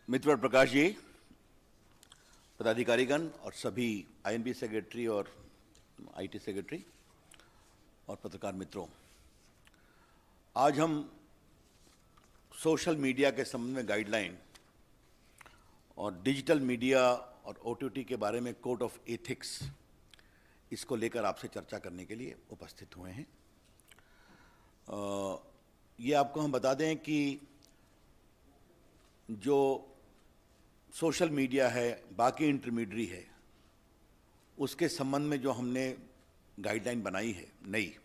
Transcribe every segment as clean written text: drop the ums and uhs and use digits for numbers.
मित्र प्रकाश जी, पदाधिकारीगण और सभी I&B secretary और आईटी सेक्रेटरी और पत्रकार मित्रों, आज हम सोशल मीडिया के संबंध में गाइडलाइन और डिजिटल मीडिया और ओटीटी के बारे में कोड ऑफ एथिक्स, इसको लेकर आपसे चर्चा करने के लिए उपस्थित हुए हैं। ये आपको हम बता दें कि जो सोशल मीडिया है, बाकी इंटरमीडियरी है, उसके संबंध में जो हमने गाइडलाइन बनाई है नई,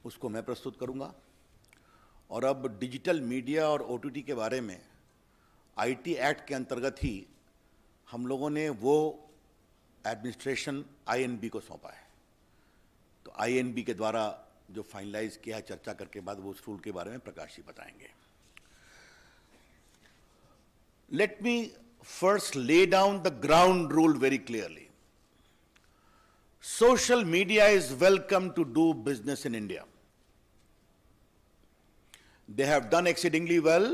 उसको मैं प्रस्तुत करूंगा। और अब डिजिटल मीडिया और ओटीटी के बारे में आईटी एक्ट के अंतर्गत ही हम लोगों ने वो एडमिनिस्ट्रेशन आईएनबी को सौंपा है। तो आईएनबी के द्वारा जो फाइनलाइज किया है, चर्चा करके बाद वो उस रूल के बारे में प्रकाश जी बताएंगे। Let me first lay down the ground rule very clearly. Social media is welcome to do business in India. They have done exceedingly well.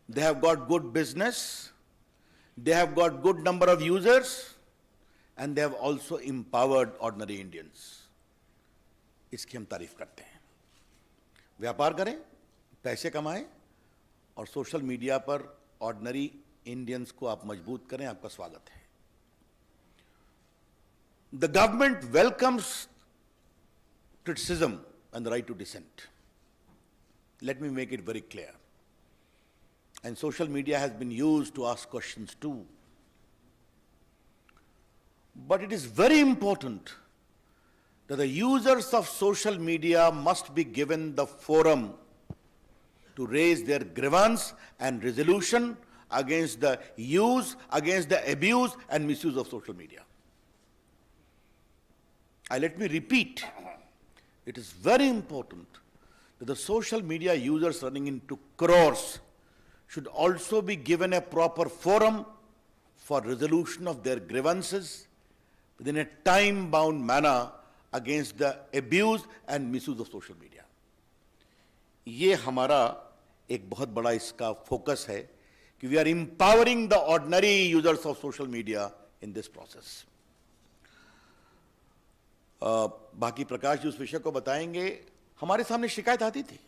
They have got good business. They have got good number of users, and they have also empowered ordinary Indians. इसकी हम तारीफ करते हैं। व्यापार करें, पैसे कमाएं और सोशल मीडिया पर ऑर्डिनरी इंडियंस को आप मजबूत करें। आपका स्वागत है। The government welcomes criticism and the right to dissent. Let me make it very clear. And social media has been used to ask questions too, but it is very important that the users of social media must be given the forum to raise their grievance and resolution against the use, against the abuse and misuse of social media. Let me repeat, it is very important that the social media users running into crores should also be given a proper forum for resolution of their grievances within a time-bound manner against the abuse and misuse of social media. ये हमारा एक बहुत बड़ा इसका focus है कि we are empowering the ordinary users of social media in this process. बाकी प्रकाश जी उस विषय को बताएंगे। हमारे सामने शिकायत आती थी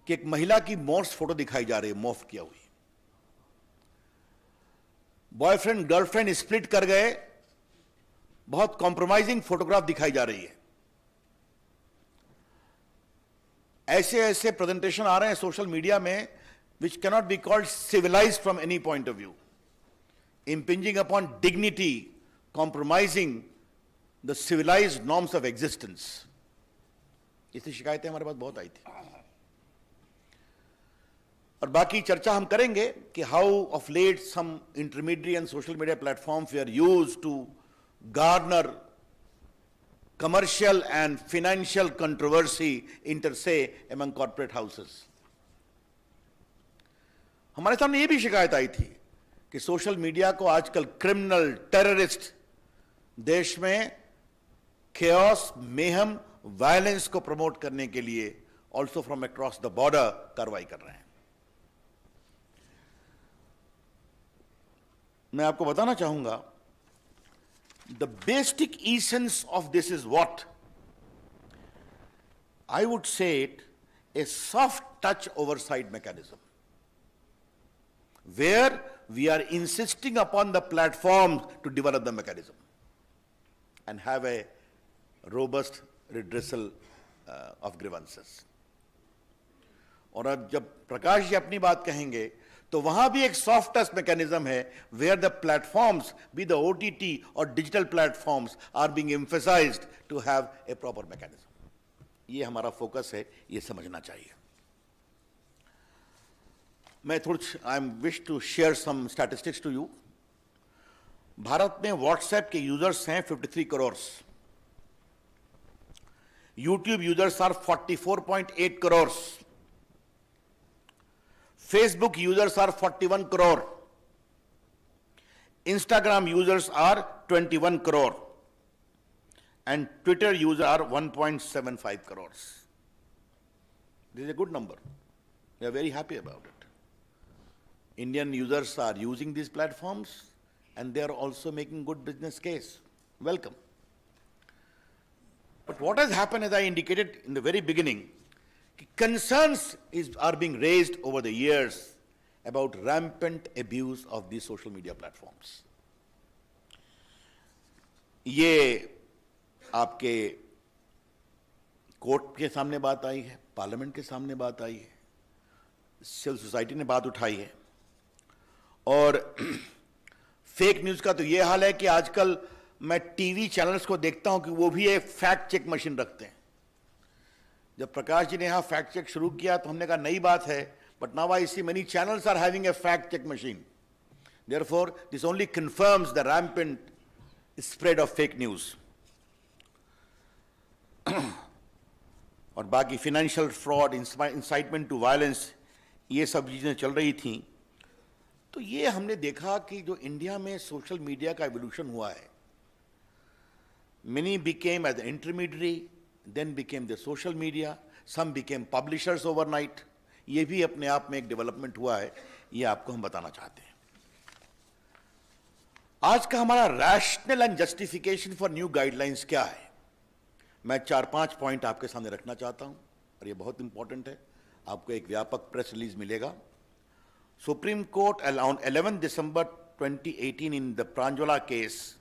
कि एक महिला की मॉर्फ फोटो दिखाई जा रही है, मॉर्फ किया हुई। बॉयफ्रेंड गर्लफ्रेंड स्प्लिट कर गए, बहुत कॉम्प्रोमाइजिंग फोटोग्राफ दिखाई जा रही है। ऐसे ऐसे प्रेजेंटेशन आ रहे हैं सोशल मीडिया में which cannot be called civilized from any point of view, impinging upon dignity, compromising the civilized norms of existence. इसकी शिकायतें हमारे पास बहुत आई थी। और बाकी चर्चा हम करेंगे कि how of late some intermediate and social media platforms we are used to garner commercial and financial controversy inter se among corporate houses. हमारे सामने ये भी शिकायत आई थी कि सोशल मीडिया को आजकल क्रिमिनल, टेररिस्ट देश में chaos, mayhem, वायलेंस को प्रमोट करने के लिए also from across the border कार्रवाई कर रहे हैं। मैं आपको बताना चाहूंगा, the basic essence of this is what? I would say it a soft touch oversight mechanism, where we are insisting upon the platforms to develop the mechanism and have a robust redressal of grievances. और अब जब प्रकाश जी अपनी बात कहेंगे तो वहां भी एक सॉफ्ट टच मैकेनिज्म है, where the platforms be the OTT और digital platforms are being emphasized to have a proper mechanism. ये हमारा फोकस है, ये समझना चाहिए। मैं I am wish to share some statistics to you. Bharat में व्हाट्सएप के यूजर्स हैं 53 crore, YouTube users are 44.8 crore, Facebook users are 41 crore, Instagram users are 21 crore, and Twitter users are 1.75 crores. This is a good number. We are very happy about it. Indian users are using these platforms and they are also making good business case. Welcome. But what has happened, as I indicated in the very beginning, concerns are being raised over the years about rampant abuse of these social media platforms. ये आपके court के सामने बात आई है, parliament के सामने बात आई है, सिविल सोसाइटी ने बात उठाई है, और फेक न्यूज का तो ये हाल है कि आजकल मैं टीवी चैनल्स को देखता हूं कि वो भी एक फैक्ट चेक मशीन रखते हैं. जब प्रकाश जी ने यहां फैक्ट चेक शुरू किया तो हमने कहा नई बात है, but now I see many channels are having a fact check machine. Therefore this only confirms the rampant spread of fake news. और बाकी financial fraud, incitement to violence, ये सब चीजें चल रही थी. तो ये हमने देखा कि जो इंडिया में सोशल मीडिया का एवोल्यूशन हुआ है, many became as an intermediary, then became the social media, some became publishers overnight. ये भी अपने आप में एक डेवलपमेंट हुआ है, ये आपको हम बताना चाहते हैं. आज का हमारा rational and justification for new guidelines क्या है, मैं 4-5 पॉइंट आपके सामने रखना चाहता हूं, और ये बहुत इंपॉर्टेंट है. आपको एक व्यापक प्रेस रिलीज मिलेगा. Supreme Court on 11 December 2018 in the Pranjwala case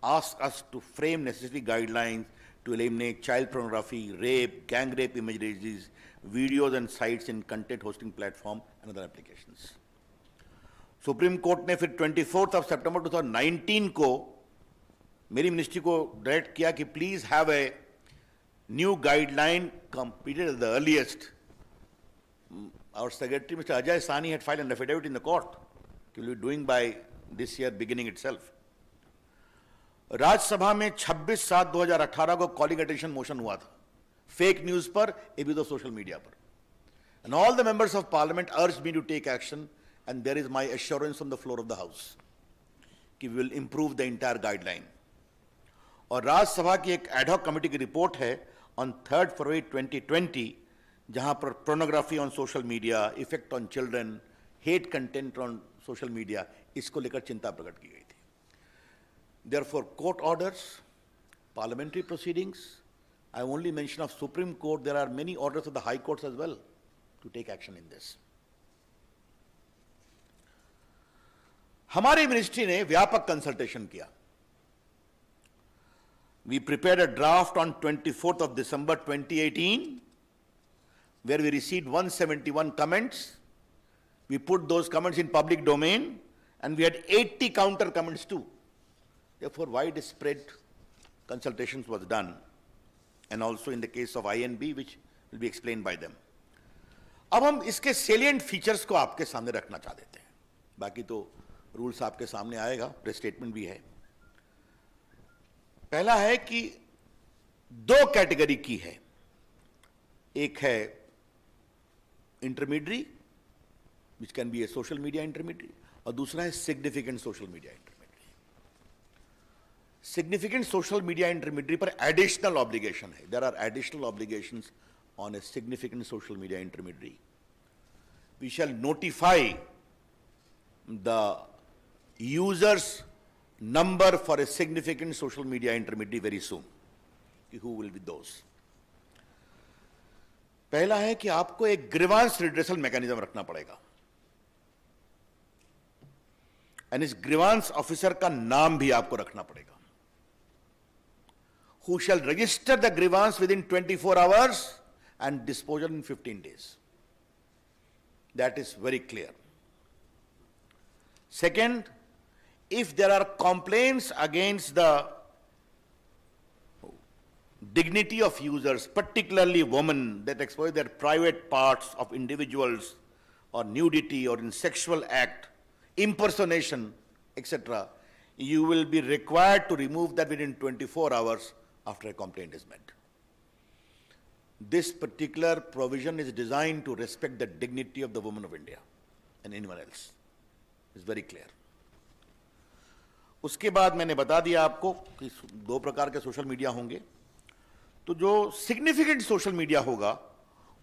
asked us to frame necessary guidelines to eliminate child pornography, rape, gang rape images, videos and sites in content hosting platform and other applications. Supreme Court ने फिर 24th of September 2019 को मेरी ministry को direct किया कि please have a new guideline completed at the earliest. Our secretary, Mr. Ajay Sani, had filed an affidavit in the court. He will be doing by this year beginning itself. Rajya Sabha में 26/7/2018 को calling attention motion हुआ था, fake news पर, AB तो social media पर. And all the members of parliament urged me to take action, and there is my assurance on the floor of the house कि we will improve the entire guideline. और राज्यसभा की एक ad hoc committee की report है on 3rd February 2020, जहां पर pornography on social media, effect on children, hate content on social media, इसको लेकर चिंता प्रकट की गई थी. Therefore, court orders, parliamentary proceedings. I only mention of Supreme Court. There are many orders of the High Courts as well to take action in this. हमारी ministry ने व्यापक कंसल्टेशन किया. We prepared a draft on 24th of December 2018, where we received 171 comments. We put those comments in public domain, and we had 80 counter comments too. Therefore, widespread consultations was done, and also in the case of INB, which will be explained by them. अब हम इसके salient features को आपके सामने रखना चाह देते हैं. बाकी तो रूल्स आपके सामने आएगा, प्रेस स्टेटमेंट भी है. पहला है कि 2 कैटेगरी की है. एक है intermediary, which can be a social media intermediary, और दूसरा है significant social media intermediary. Significant social media intermediary पर एडिशनल ऑब्लिगेशन है. There are additional obligations on a significant social media intermediary. We shall notify the users number for a significant social media intermediary very soon. Who will be those? पहला है कि आपको एक grievance redressal mechanism रखना पड़ेगा, and इस grievance officer का नाम भी आपको रखना पड़ेगा. Who shall register the grievance within 24 hours and disposal in 15 days. That is very clear. Second, if there are complaints against the dignity of users, particularly women, that expose their private parts of individuals, or nudity, or in sexual act, impersonation, etc., you will be required to remove that within 24 hours after a complaint is made. This particular provision is designed to respect the dignity of the women of India and anyone else. It's very clear. उसके बाद मैंने बता दिया आपको कि 2 प्रकार के social media होंगे. तो जो सिग्निफिकेंट सोशल मीडिया होगा,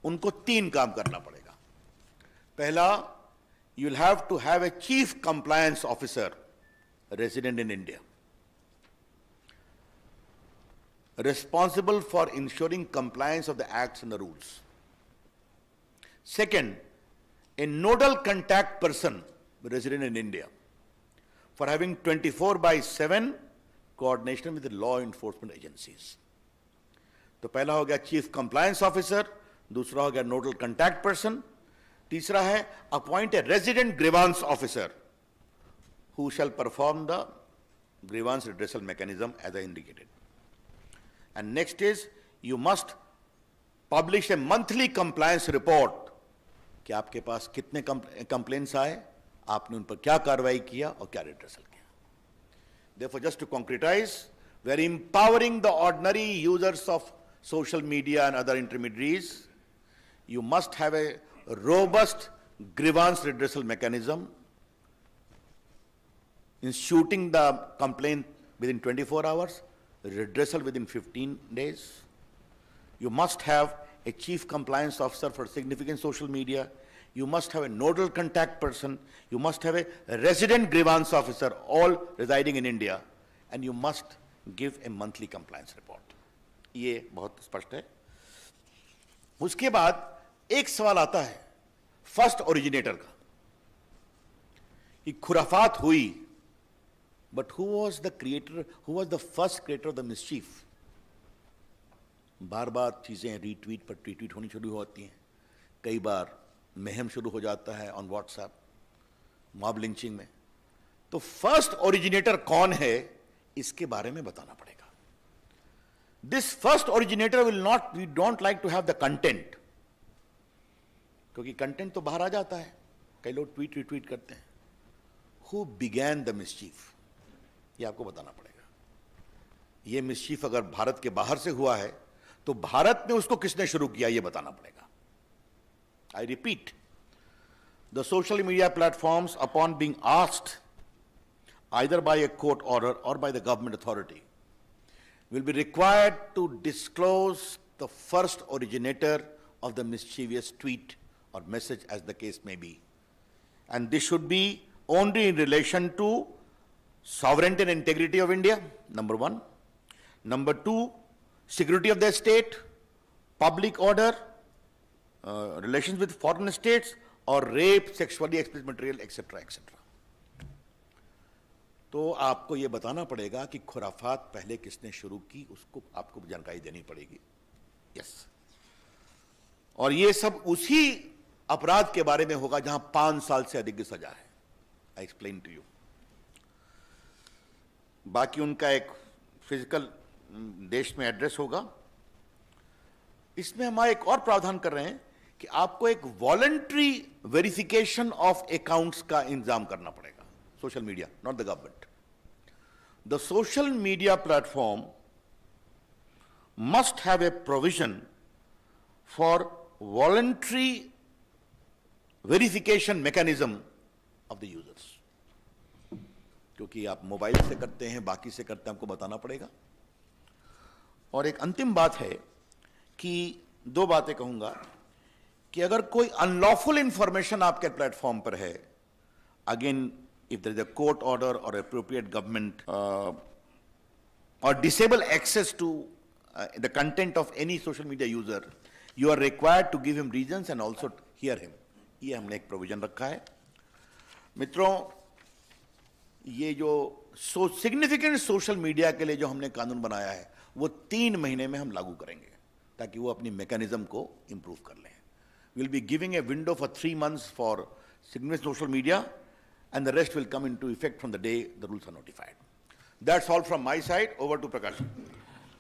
उनको 3 काम करना पड़ेगा. पहला, you'll have to have a chief compliance officer resident in India, responsible for ensuring compliance of the acts and the rules. Second, a nodal contact person resident in India for having 24/7 coordination with the law enforcement agencies. तो पहला हो गया chief compliance officer, दूसरा हो गया nodal contact person, तीसरा है appoint a resident grievance officer who shall perform the grievance redressal mechanism as I indicated. And next is you must publish a monthly compliance report कि आपके पास कितने complaints आए, आपने उन पर क्या कार्रवाई किया और क्या रिड्रेसल किया. Therefore, just to concretize, we are empowering the ordinary users of social media and other intermediaries. You must have a robust grievance redressal mechanism, instituting the complaint within 24 hours, redressal within 15 days. You must have a chief compliance officer for significant social media. You must have a nodal contact person. You must have a resident grievance officer, all residing in India. And you must give a monthly compliance report. ये बहुत स्पष्ट है. उसके बाद एक सवाल आता है फर्स्ट ओरिजिनेटर का कि खुराफात हुई, but who was the creator, who was the first creator of the mischief. बार बार चीजें रीट्वीट पर ट्वीट होनी शुरू होती हैं, कई बार महम शुरू हो जाता है ऑन व्हाट्सएप, मॉब लिंचिंग में. तो फर्स्ट ओरिजिनेटर कौन है, इसके बारे में बताना पड़ेगा. This first originator will not, we don't like to have the content, क्योंकि कंटेंट तो बाहर आ जाता है, कई लोग ट्वीट रिट्वीट करते हैं. हु बिगैन द मिसचीफ, ये आपको बताना पड़ेगा. ये मिसचीफ अगर भारत के बाहर से हुआ है तो भारत में उसको किसने शुरू किया, ये बताना पड़ेगा. I repeat, the social media platforms, upon being asked either by a court order or by the government authority, will be required to disclose the first originator of the mischievous tweet or message, as the case may be. And this should be only in relation to sovereignty and integrity of India, number one. Number two, security of the state, public order, relations with foreign states, or rape, sexually explicit material, etc., etc. तो आपको ये बताना पड़ेगा कि खुराफात पहले किसने शुरू की, उसको आपको जानकारी देनी पड़ेगी. यस. और ये सब उसी अपराध के बारे में होगा जहां 5 साल से अधिक की सजा है. I explain to you. बाकी उनका एक फिजिकल देश में एड्रेस होगा. इसमें हम एक और प्रावधान कर रहे हैं कि आपको एक वॉलंटरी वेरिफिकेशन ऑफ अकाउंट्स का इंतजाम करना पड़ेगा. Social media, not the government. The social media platform must have a provision for voluntary verification mechanism of the users. क्योंकि आप मोबाइल से करते हैं, बाकी से करते हैं, आपको बताना पड़ेगा. और एक अंतिम बात है कि 2 बातें कहूंगा कि अगर कोई अनलॉफुल इंफॉर्मेशन आपके प्लेटफॉर्म पर है, again if there is a court order or appropriate government or disable access to the content of any social media user, you are required to give him reasons and also hear him. ये हमने एक provision रखा है. मित्रों, ये जो significant social media के लिए जो हमने कानून बनाया है वो 3 महीने में हम लागू करेंगे ताकि वो अपनी मैकेनिज्म को इंप्रूव कर लें. We'll be giving a window for 3 months for significant social media, and the rest will come into effect from the day the rules are notified. That's all from my side. Over to Prakash.